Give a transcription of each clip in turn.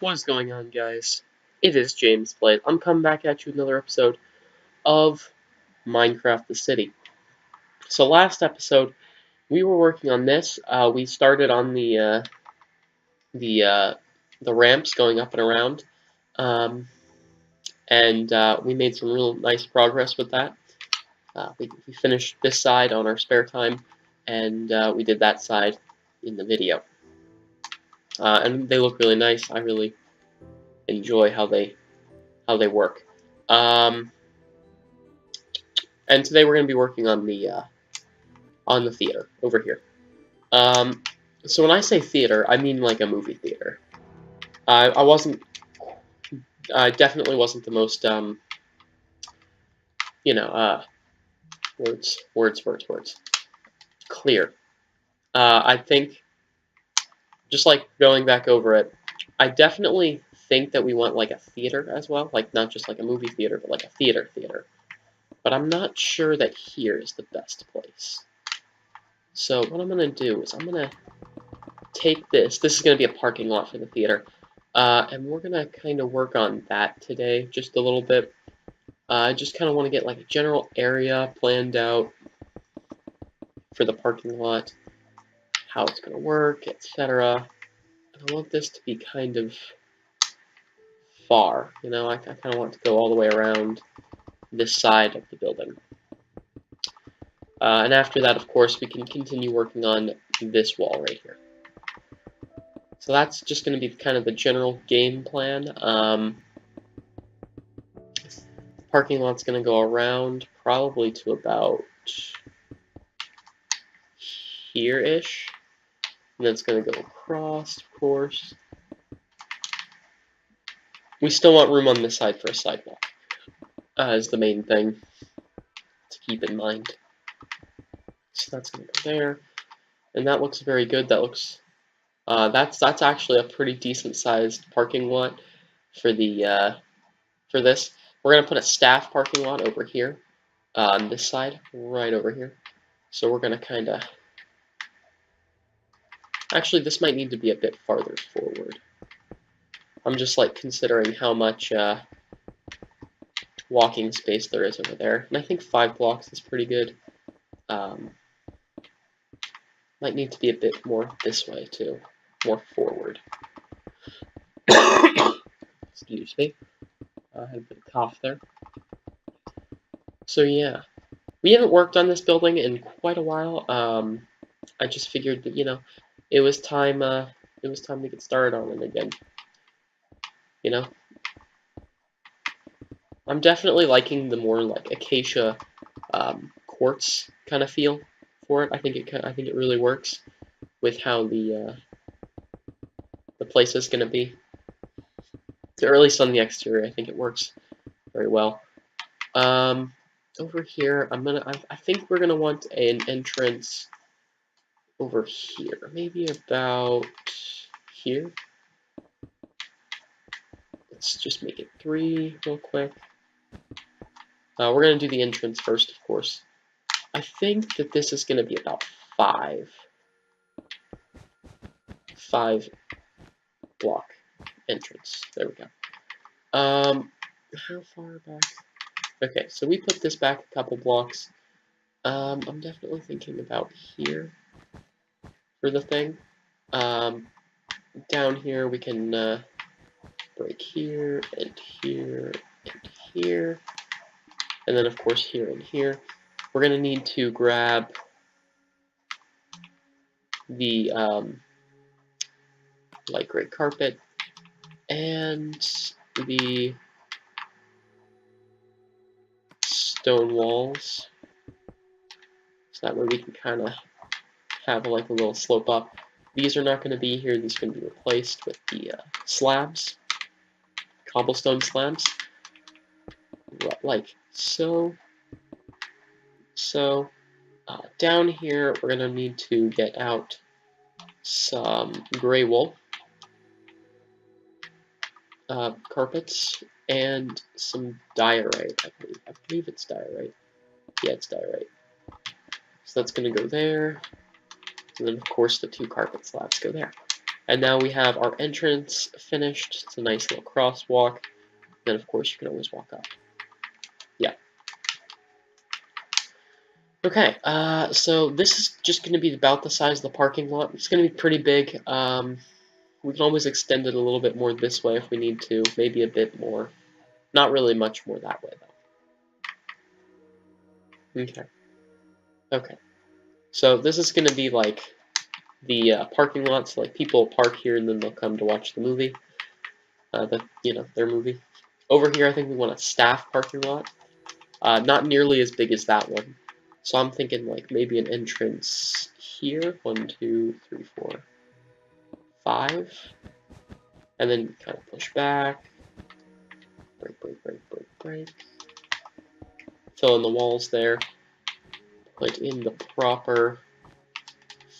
What is going on, guys? It is James Blade. I'm coming back at you with another episode of Minecraft the City. So last episode, we were working on this. We started on the ramps going up and around, um, and we made some real nice progress with that. We finished this side on our spare time, and we did that side in the video. And they look really nice. I really enjoy how they work. And today we're going to be working on the theater over here. So when I say theater, I mean like a movie theater. I definitely wasn't the most words clear. I think just like going back over it, I definitely think that we want like a theater as well, like not just like a movie theater, but like a theater. But I'm not sure that here is the best place. So what I'm gonna do is I'm gonna take this. This is gonna be a parking lot for the theater, and we're gonna kind of work on that today, just a little bit. I just kind of want to get like a general area planned out for the parking lot, how it's gonna work, etc. And I want this to be kind of far. I kind of want it to go all the way around this side of the building. And after that, of course, we can continue working on this wall right here. So that's just going to be kind of the general game plan. Parking lot's going to go around probably to about here-ish. And then it's going to go across, of course. We still want room on this side for a sidewalk, is the main thing to keep in mind. So that's going to go there. And that looks very good. That looks... that's actually a pretty decent sized parking lot for this. We're gonna put a staff parking lot over here on this side, right over here. So we're gonna kind of... Actually, this might need to be a bit farther forward. I'm just like considering how much walking space there is over there, and I think 5 blocks is pretty good. Might need to be a bit more this way too, more forward. Excuse me. I had a bit of cough there. So yeah, we haven't worked on this building in quite a while. I just figured that it was time to get started on it again. I'm definitely liking the more like acacia quartz kind of feel for it. I think it really works with how the place is gonna be. Or at least on the exterior, I think it works very well. Over here, I think we're gonna want an entrance over here, maybe about here. Let's just make it 3 real quick. We're gonna do the entrance first, of course. I think that this is gonna be about 5 block entrance. There we go. How far back? Okay, so we put this back a couple blocks. I'm definitely thinking about here for the thing. Down here we can break here and here and here, and then of course here and here. We're gonna need to grab the light gray carpet and the stone walls, so that way we can kind of have like a little slope up. These are not going to be here. These are going to be replaced with the slabs, cobblestone slabs, like so. So down here we're going to need to get out some gray wool carpets and some diorite. I believe it's diorite. Yeah, it's diorite. So that's going to go there. And then, of course, the 2 carpet slabs go there. And now we have our entrance finished. It's a nice little crosswalk. Then, of course, you can always walk up. Yeah. Okay, so this is just going to be about the size of the parking lot. It's going to be pretty big. We can always extend it a little bit more this way if we need to. Maybe a bit more. Not really much more that way, though. Okay. Okay. So this is going to be like the parking lot. So like people park here and then they'll come to watch the movie. Their movie. Over here, I think we want a staff parking lot. Not nearly as big as that one. So I'm thinking like maybe an entrance here. 1, 2, 3, 4, 5. And then kind of push back. Break, break, break, break, break. Fill in the walls there. Put in the proper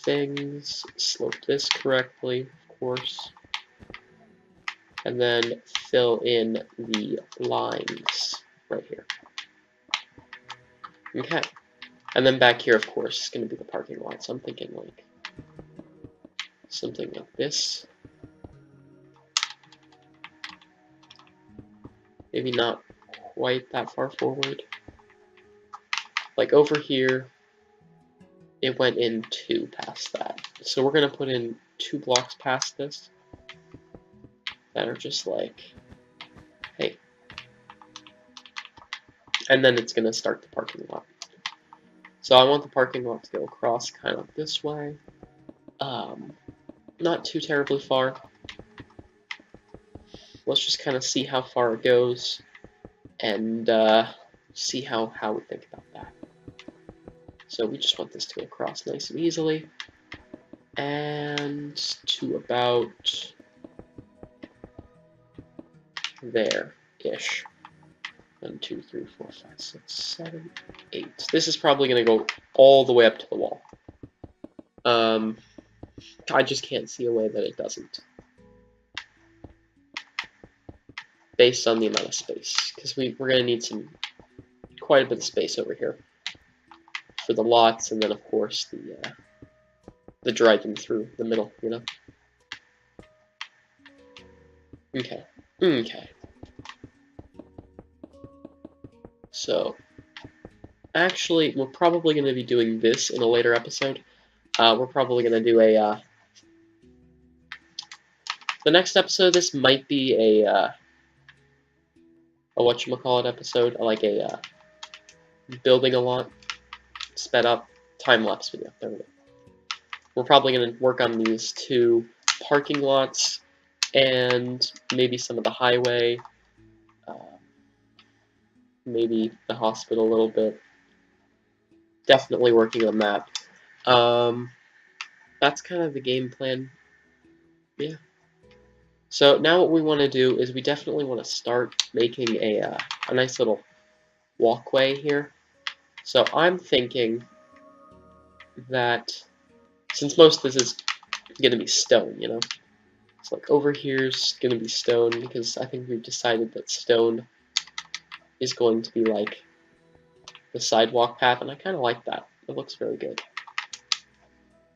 things. Slope this correctly, of course. And then fill in the lines right here. Okay. And then back here, of course, is going to be the parking lot. So I'm thinking like something like this. Maybe not quite that far forward. Like over here, it went in 2 past that. So we're going to put in 2 blocks past this that are just like, hey. And then it's going to start the parking lot. So I want the parking lot to go across kind of this way. Not too terribly far. Let's just kind of see how far it goes and see how we think about that. So we just want this to go across nice and easily. And to about there-ish. 1, 2, 3, 4, 5, 6, 7, 8. This is probably going to go all the way up to the wall. I just can't see a way that it doesn't. Based on the amount of space. Because we're going to need quite a bit of space over here. For the lots, and then of course the driving through the middle, you know? Okay. Okay. So, actually, we're probably going to be doing this in a later episode. We're probably going to do the next episode. This might be a whatchamacallit episode, like a building a lot, sped up time-lapse video. There we go. We're probably going to work on these 2 parking lots and maybe some of the highway, maybe the hospital a little bit. Definitely working on that. That's kind of the game plan. Yeah. So now what we want to do is we definitely want to start making a nice little walkway here. So I'm thinking that since most of this is going to be stone, you know, it's like over here's going to be stone because I think we've decided that stone is going to be like the sidewalk path, and I kind of like that. It looks very good.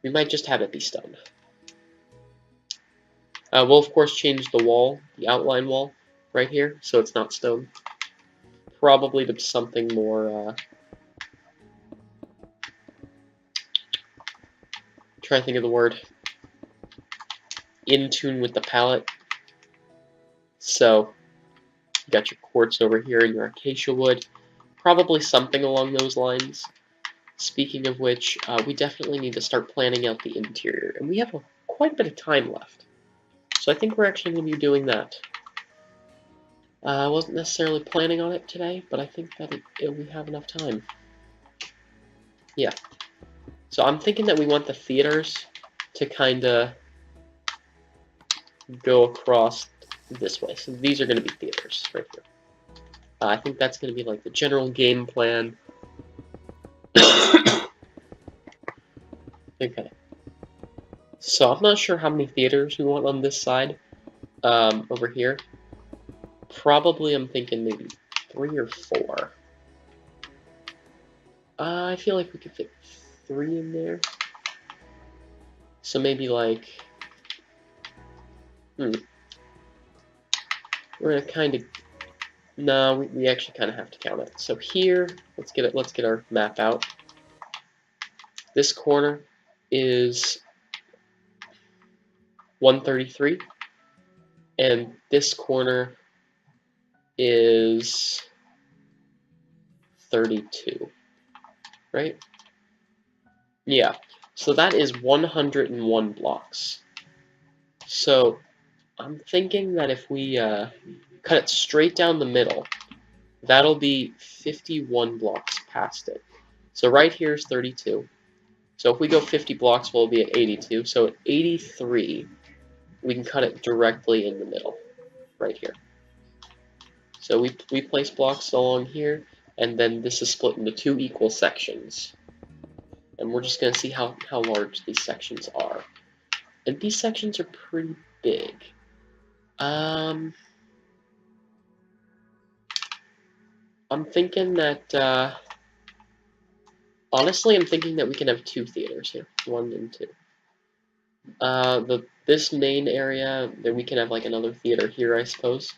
We might just have it be stone. We'll of course change the wall, the outline wall, right here, so it's not stone. Probably to something more, trying to think of the word, in tune with the palette. So, you got your quartz over here and your acacia wood. Probably something along those lines. Speaking of which, we definitely need to start planning out the interior, and we have quite a bit of time left. So I think we're actually going to be doing that. I wasn't necessarily planning on it today, but I think that we have enough time. Yeah. So I'm thinking that we want the theaters to kind of go across this way. So these are going to be theaters right here. I think that's going to be like the general game plan. Okay. So I'm not sure how many theaters we want on this side. Over here. Probably I'm thinking maybe 3 or 4. I feel like we could fit 3 in there. So maybe like We're gonna kind of, no, we actually kind of have to count it. So here, let's get our map out. This corner is 133, and this corner is 32, right? Yeah, so that is 101 blocks. So I'm thinking that if we cut it straight down the middle, that'll be 51 blocks past it. So right here is 32. So if we go 50 blocks, we'll be at 82. So at 83, we can cut it directly in the middle, right here. So we place blocks along here, and then this is split into 2 equal sections. And we're just going to see how large these sections are. And these sections are pretty big. I'm thinking that, honestly, I'm thinking that we can have 2 theaters here, 1 and 2. This main area, then we can have like another theater here, I suppose.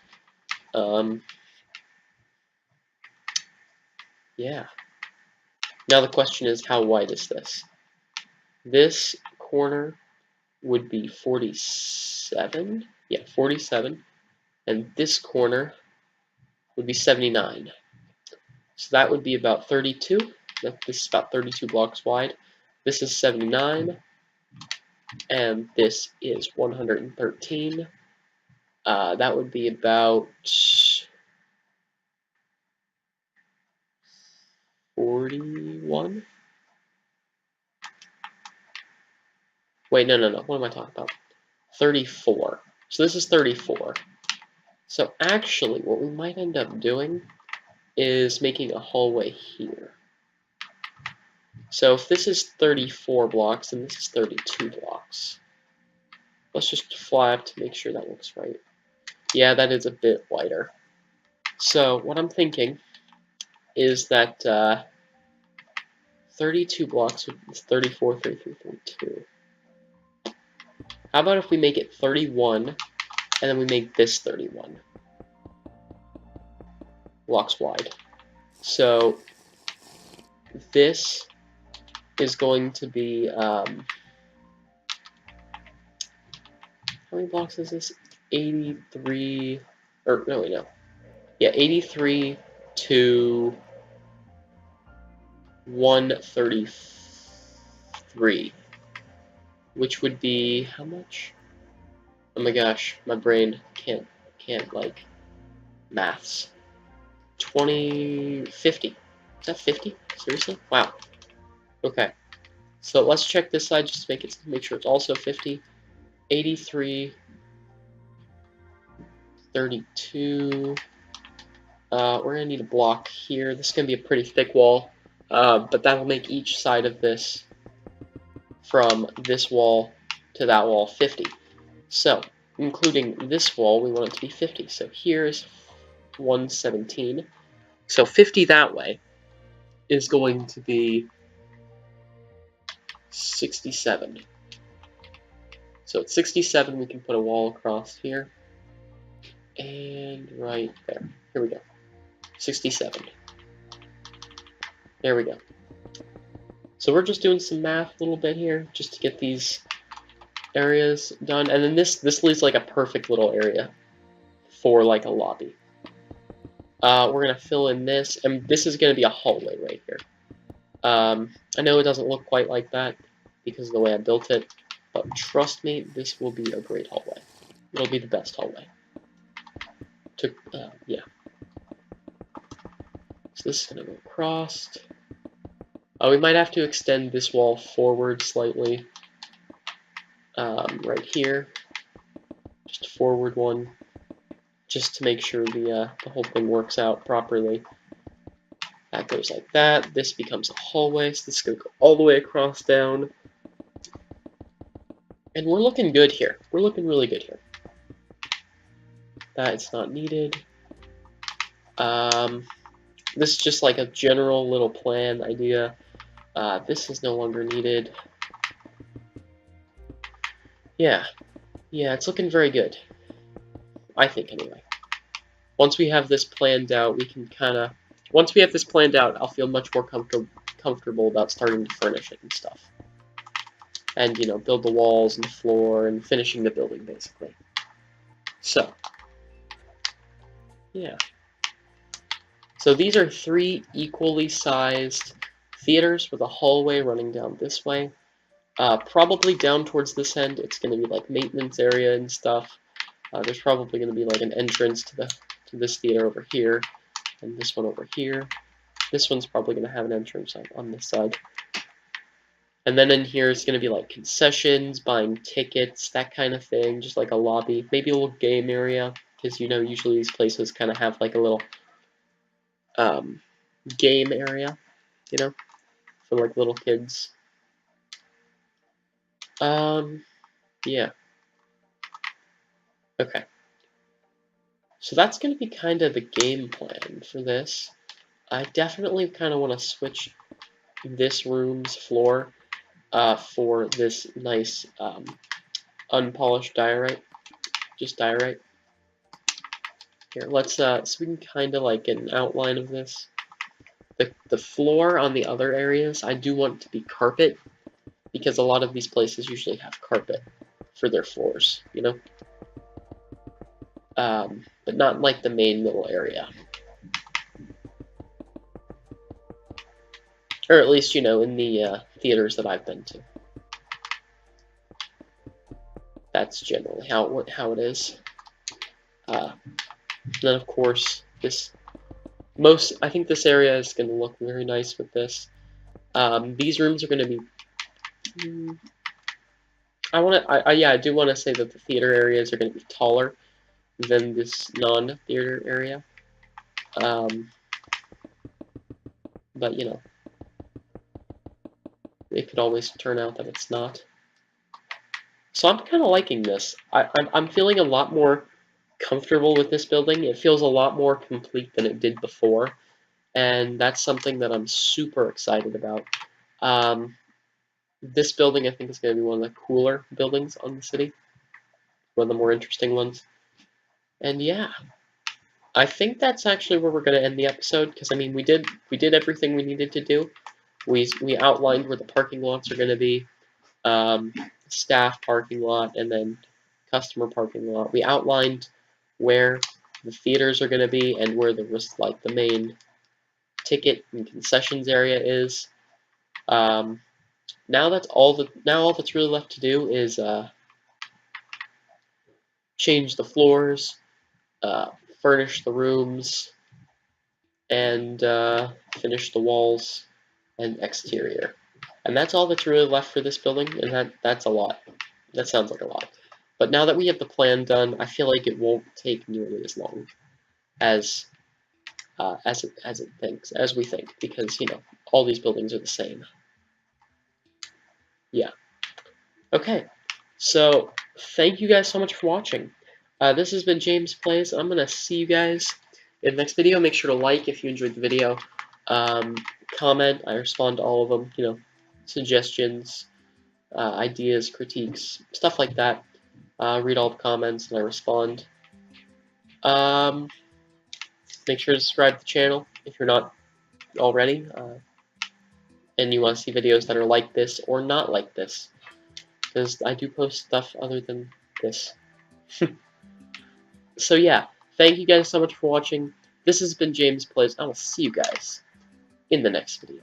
Yeah. Now the question is, how wide is this? This corner would be 47. Yeah, 47. And this corner would be 79. So that would be about 32. This is about 32 blocks wide. This is 79. And this is 113. That would be about 41. Wait, no. What am I talking about? 34. So this is 34. So actually, what we might end up doing is making a hallway here. So if this is 34 blocks, and this is 32 blocks. Let's just fly up to make sure that looks right. Yeah, that is a bit wider. So what I'm thinking is that 32 blocks is 34, 33, 32. How about if we make it 31, and then we make this 31 blocks wide? So this is going to be, how many blocks is this? 83, or no, wait, no. Yeah, 83 to 133, which would be how much? Oh my gosh, my brain can't like maths. 50. Is that 50? Seriously? Wow. Okay. So let's check this side just to make sure it's also 50. 83, 32. We're gonna need a block here. This is gonna be a pretty thick wall, but that'll make each side of this, from this wall to that wall, 50. So, including this wall, we want it to be 50. So here's 117. So 50 that way is going to be 67. So at 67, we can put a wall across here. And right there. Here we go. 67. There we go. So we're just doing some math a little bit here, just to get these areas done. And then this leaves like a perfect little area for like a lobby. We're gonna fill in this, and this is gonna be a hallway right here. I know it doesn't look quite like that because of the way I built it, but trust me, this will be a great hallway. It'll be the best hallway. Yeah. So this is gonna go across. We might have to extend this wall forward slightly. Right here, just a forward one, just to make sure the whole thing works out properly. That goes like that. This becomes a hallway, so this is going to go all the way across down. And we're looking good here. We're looking really good here. That is not needed. This is just like a general little plan idea. This is no longer needed. Yeah. Yeah, it's looking very good. I think, anyway. Once we have this planned out, we can kind of... Once we have this planned out, I'll feel much more comfortable about starting to furnish it and stuff. And, you know, build the walls and the floor and finishing the building, basically. So, yeah. So these are 3 equally sized theaters with a hallway running down this way. Probably down towards this end, it's going to be like maintenance area and stuff. There's probably going to be like an entrance to this theater over here, and this one over here. This one's probably going to have an entrance on this side. And then in here is going to be like concessions, buying tickets, that kind of thing, just like a lobby, maybe a little game area, because you know usually these places kind of have like a little game area, you know, for like little kids. Yeah. Okay. So that's going to be kind of the game plan for this. I definitely kind of want to switch this room's floor for this nice unpolished diorite, just diorite. Here, let's so we can kind of like get an outline of this. The floor on the other areas, I do want to be carpet because a lot of these places usually have carpet for their floors, you know. But not like the main middle area. Or at least, you know, in the theaters that I've been to. That's generally how it is. Then, of course, I think this area is going to look very nice with this. These rooms are going to be... I do want to say that the theater areas are going to be taller than this non-theater area. But, you know, it could always turn out that it's not. So I'm kind of liking this. I'm feeling a lot more comfortable with this building. It feels a lot more complete than it did before, and that's something that I'm super excited about. This building, I think, is going to be one of the cooler buildings on the city, one of the more interesting ones. And yeah, I think that's actually where we're going to end the episode, because I mean, we did everything we needed to do. We outlined where the parking lots are going to be, staff parking lot, and then customer parking lot. We outlined where the theaters are going to be and where the main ticket and concessions area is. Now all that's really left to do is change the floors, furnish the rooms, and finish the walls and exterior. And that's all that's really left for this building, and that's a lot. That sounds like a lot. But now that we have the plan done, I feel like it won't take nearly as long as we think, because you know all these buildings are the same. Yeah. Okay. So thank you guys so much for watching. This has been James Plays. I'm gonna see you guys in the next video. Make sure to like if you enjoyed the video. Comment. I respond to all of them. You know, suggestions, ideas, critiques, stuff like that. Read all the comments and I respond. Make sure to subscribe to the channel if you're not already, and you want to see videos that are like this or not like this, because I do post stuff other than this. So yeah, thank you guys so much for watching. This has been James Plays. I will see you guys in the next video.